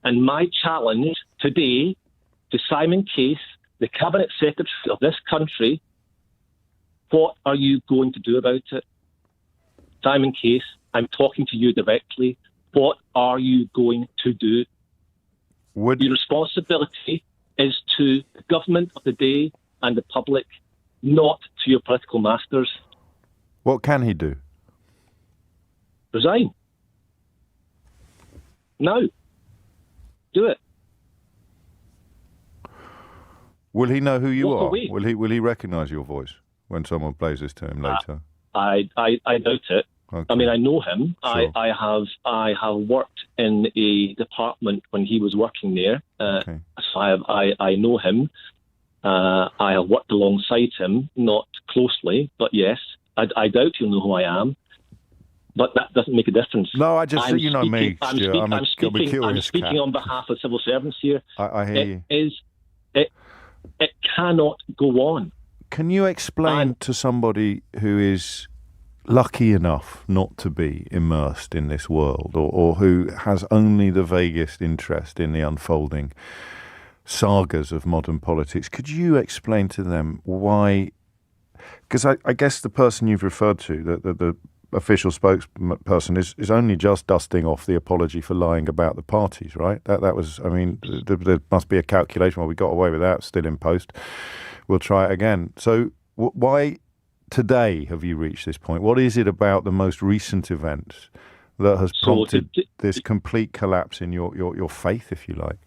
And my challenge today to Simon Case, the Cabinet Secretary of this country, what are you going to do about it? Simon Case, I'm talking to you directly. What are you going to do? Your responsibility is to the government of the day and the public, not to your political masters. What can he do? Resign. Now. Do it. Will he know who you Walk are? away. Will he recognise your voice when someone plays this to him later? I doubt it. Okay. I mean, I know him. Sure. I have worked in a department when he was working there. Okay. So I know him. I have worked alongside him, not closely, but yes, I doubt he'll know who I am. But that doesn't make a difference. No, I just think you know me, Stuart. I'm speaking on behalf of civil servants here. I hear you. It cannot go on. Can you explain to somebody who is lucky enough not to be immersed in this world, or who has only the vaguest interest in the unfolding sagas of modern politics, could you explain to them why? Because I guess the person you've referred to, the official spokesperson, is only just dusting off the apology for lying about the parties, right? That was, I mean, there must be a calculation. Well, we got away with that, still in post. We'll try it again. So why today have you reached this point? What is it about the most recent events that has prompted this complete collapse in your faith, if you like?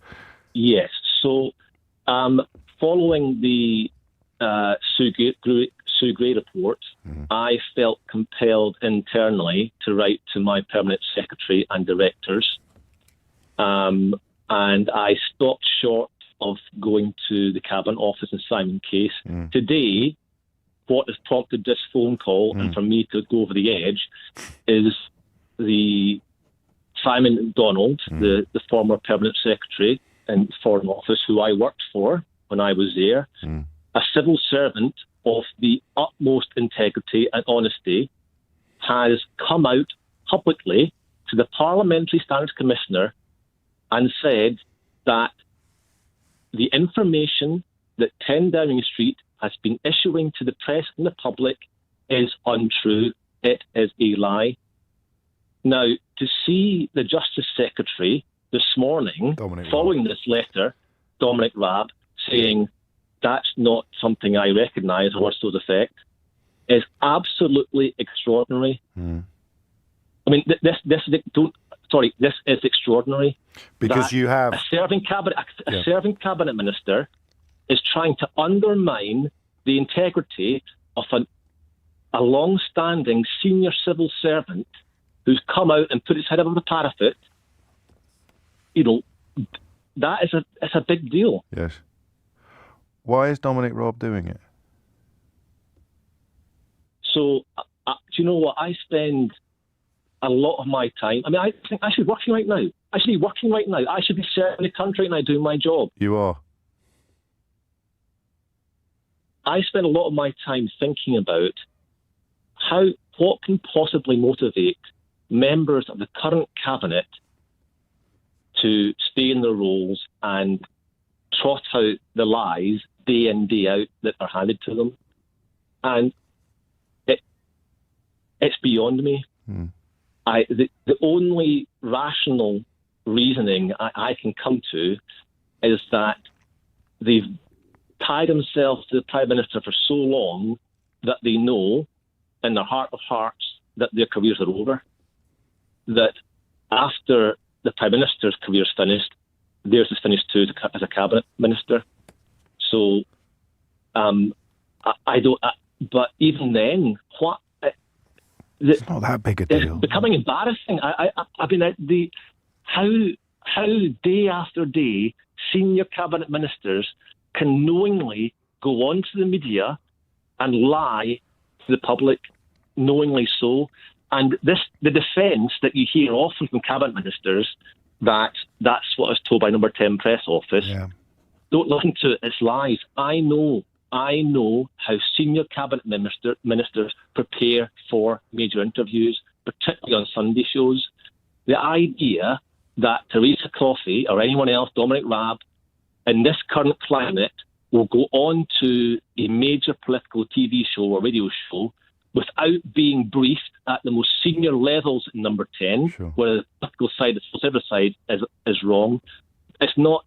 Yes. So following the Sue Gray report, I felt compelled internally to write to my permanent secretary and directors, and I stopped short of going to the Cabinet Office in Simon Case. Today, what has prompted this phone call and for me to go over the edge is the Simon McDonald, the former permanent secretary in the Foreign Office, who I worked for when I was there, a civil servant of the utmost integrity and honesty, has come out publicly to the Parliamentary Standards Commissioner and said that the information that 10 Downing Street has been issuing to the press and the public is untrue. It is a lie. Now, to see the Justice Secretary this morning, following this letter, Dominic Raab, saying that's not something I recognise, or words to those effect, is absolutely extraordinary. I mean, this is extraordinary. Because you have a serving cabinet minister is trying to undermine the integrity of a long-standing senior civil servant who's come out and put his head above the parapet. You know, that is a big deal. Yes. Why is Dominic Raab doing it? So, do you know what? I spend a lot of my time. I mean, I think I should be working right now. I should be working right now. I should be serving the country right now doing my job. You are. I spend a lot of my time thinking about what can possibly motivate members of the current cabinet to stay in their roles and trot out the lies day in, day out that are handed to them. And it's beyond me. The only rational reasoning I can come to is that they've tied themselves to the Prime Minister for so long that they know in their heart of hearts that their careers are over. That after the Prime Minister's career is finished, theirs is finished too as a cabinet minister. So, I don't. But even then, what? It's not that big a deal. It's becoming embarrassing. I mean, how day after day senior cabinet ministers can knowingly go onto the media and lie to the public, knowingly so. And the defence that you hear often from cabinet ministers, that's what I was told by Number 10 press office. Yeah. Don't listen to it, it's lies. I know how senior cabinet ministers prepare for major interviews, particularly on Sunday shows. The idea that Theresa Coffey or anyone else, Dominic Raab, in this current climate, will go on to a major political TV show or radio show without being briefed at the most senior levels in Number 10, sure, where the political side, the civil service side, is wrong. It's not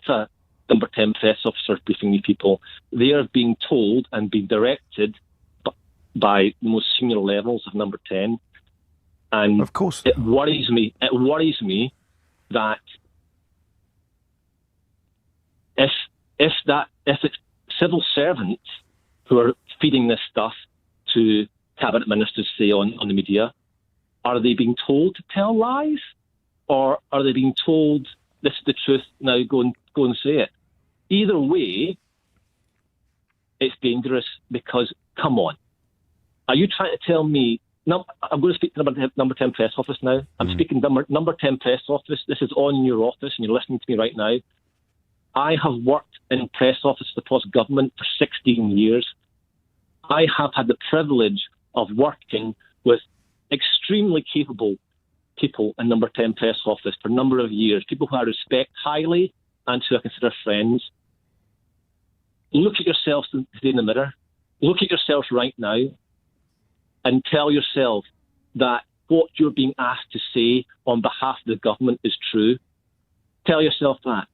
a Number 10 press officer briefing these people. They are being told and being directed by the most senior levels of Number 10. And of course, it worries me. It worries me that if it's civil servants who are feeding this stuff to cabinet ministers, say on the media, are they being told to tell lies, or are they being told this is the truth? Now go and say it. Either way, it's dangerous because, come on, are you trying to tell me? Now, I'm going to speak to number 10 press office now. I'm speaking number 10 press office. This is on your office, and you're listening to me right now. I have worked in press office across government for 16 years. I have had the privilege of working with extremely capable people in number 10 press office for a number of years, people who I respect highly and who I consider friends. Look at yourselves today in the mirror. Look at yourselves right now and tell yourself that what you're being asked to say on behalf of the government is true. Tell yourself that.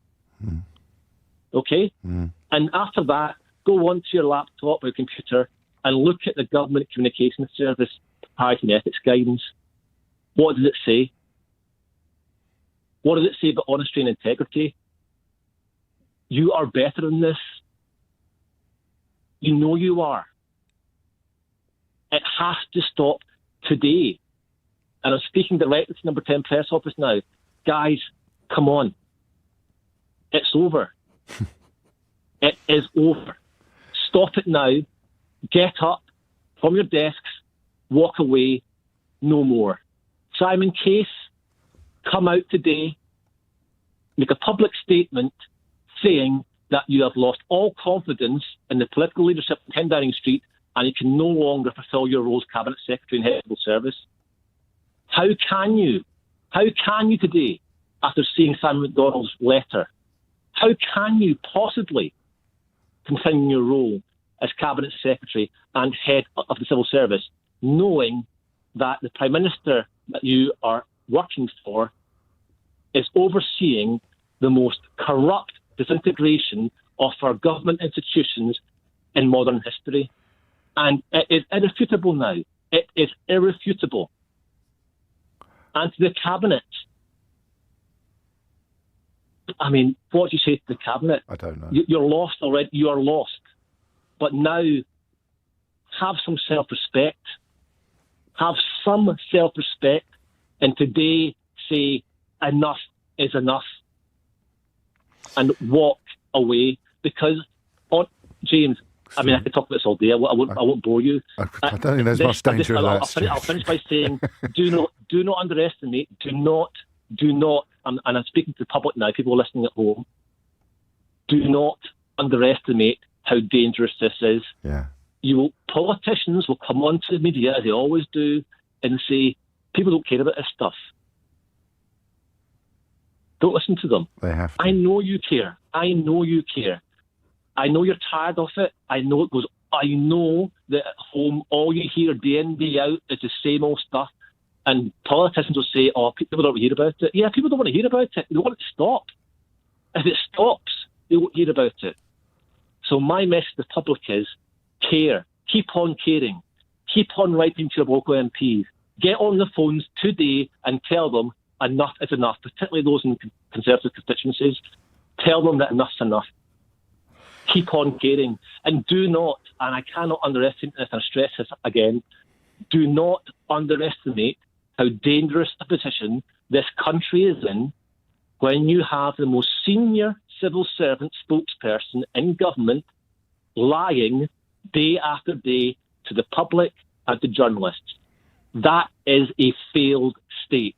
Okay? And after that, go onto your laptop or your computer and look at the Government Communications Service Priority and Ethics Guidance. What does it say? What does it say about honesty and integrity? You are better than this. You know you are. It has to stop today. And I'm speaking directly to number 10 press office now. Guys, come on. It's over. It is over. Stop it now. Get up from your desks. Walk away. No more. Simon Case, come out today. Make a public statement saying that you have lost all confidence in the political leadership of 10 Downing Street and you can no longer fulfil your role as Cabinet Secretary and Head of Civil Service. How can you? How can you today, after seeing Simon McDonald's letter, how can you possibly continue your role as Cabinet Secretary and Head of the Civil Service, knowing that the Prime Minister that you are working for is overseeing the most corrupt disintegration of our government institutions in modern history? And it is irrefutable now. It is irrefutable. And to the Cabinet, I mean, what do you say to the Cabinet? I don't know. You're lost already. You are lost. But now, have some self-respect. Have some self-respect. And today, say, enough is enough. And walk away. Because, James, I mean, I could talk about this all day. I won't bore you. I don't think there's much danger of that. I'll finish by saying, do not underestimate. Do not. And I'm speaking to the public now. People listening at home. Do not underestimate how dangerous this is. Yeah. Politicians will come onto the media, as they always do, and say people don't care about this stuff. Don't listen to them. They have to. I know you care. I know you care. I know you're tired of it. I know it goes. I know that at home all you hear day in, day out is the same old stuff. And politicians will say, "Oh, people don't want to hear about it." Yeah, people don't want to hear about it. They want it to stop. If it stops, they won't hear about it. So my message to the public is: care. Keep on caring. Keep on writing to your local MPs. Get on the phones today and tell them enough is enough, particularly those in Conservative constituencies. Tell them that enough's enough. Keep on caring. And do not, and I cannot underestimate this and stress this again, do not underestimate how dangerous a position this country is in when you have the most senior civil servant spokesperson in government lying day after day to the public and to journalists. That is a failed state.